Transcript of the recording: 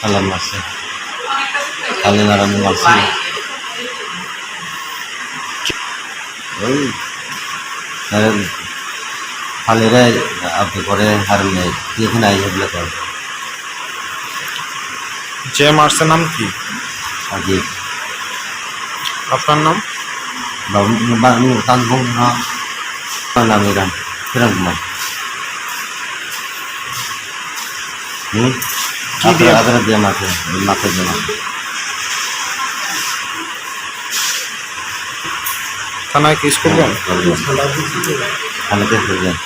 আল্লাহ মারছে খালি নারায়ণ মারছে ওই খালিরে আপনি করে হারলে এখানে আই হবলে কর যে মারছে নাম কি? আগে আপনার নাম? বাবু তান ভং না নাম ইরান কিরম কুমার কি দিয়ে আপনারা দিয়ে মাঠে মাঠে দিয়ে মাঠে থানায় কেস করবেন? থানাতে ফিরবেন